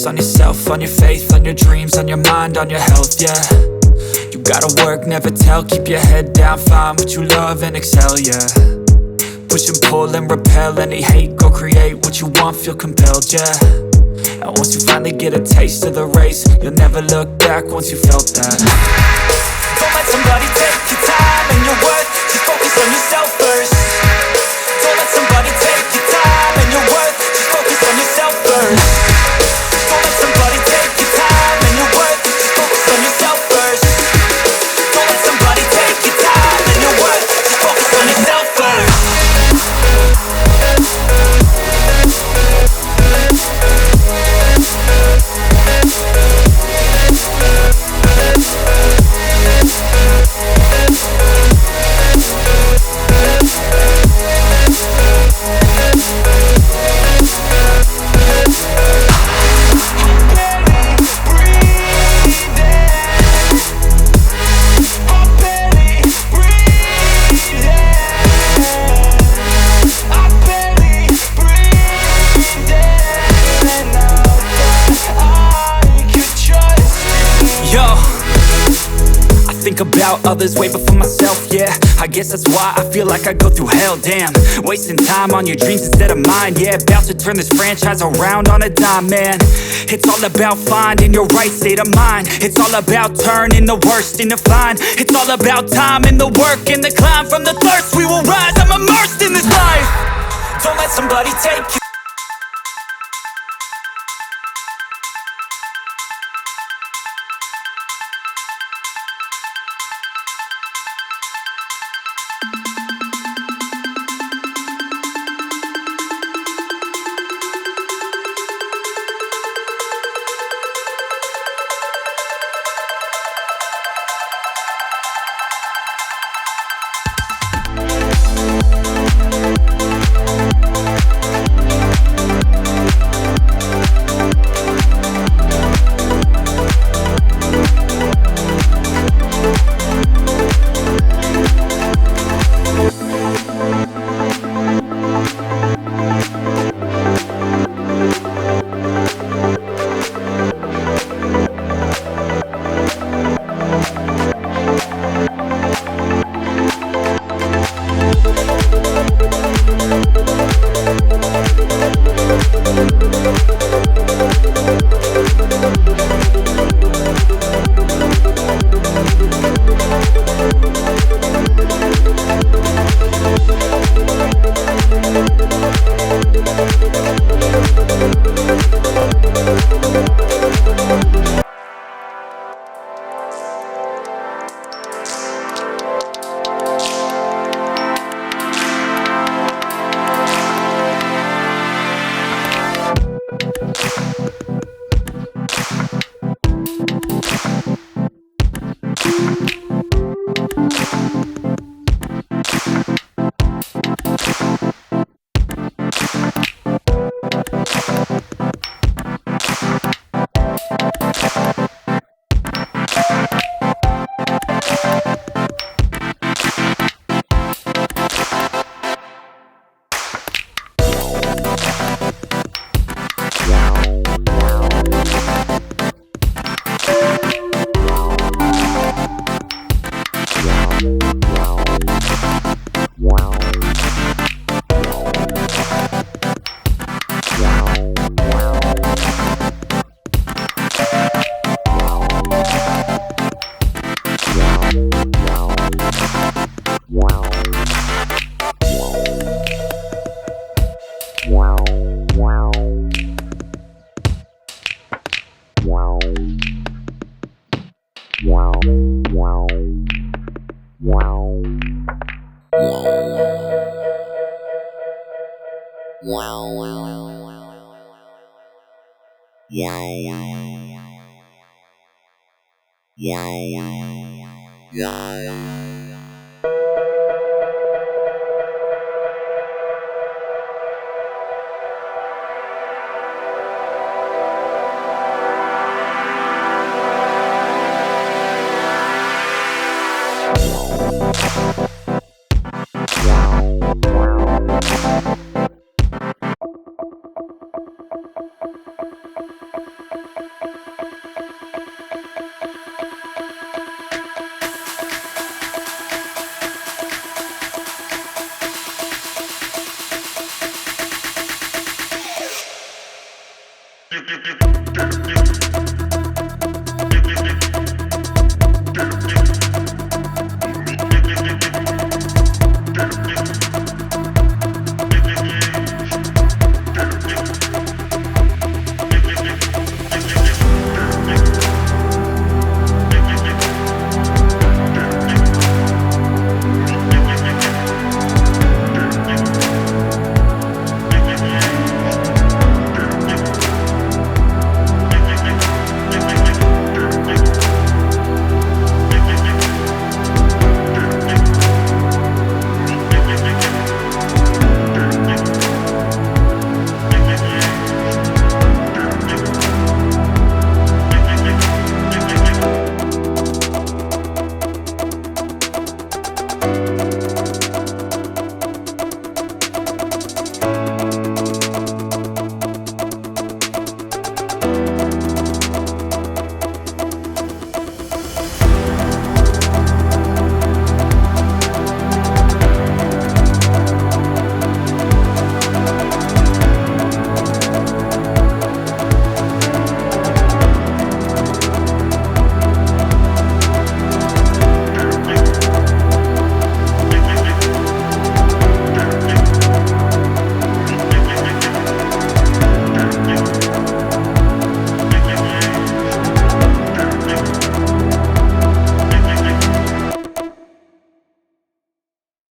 focus on yourself, on your faith, on your dreams, on your mind, on your health, yeah. You gotta work, never tell, keep your head down, find what you love and excel, yeah. Push and pull and repel any hate, go create what you want, feel compelled, yeah. And once you finally get a taste of the race, you'll never look back once you felt that. Don't let somebody take your time and your worth, just focus on yourself first. Don't let somebody take your time and your worth, just focus on yourself first. Don't let somebody take your time and your worth, just focus on yourself first. Don't let somebody take your time and your worth, just focus on yourself first. Think about others way before myself, yeah. I guess that's why I feel like I go through hell, damn. Wasting time on your dreams instead of mine, yeah. About to turn this franchise around on a dime, man. It's all about finding your right state of mind. It's all about turning the worst into fine. It's all about time and the work and the climb. From the thirst we will rise, I'm immersed in this life. Don't let somebody take you. you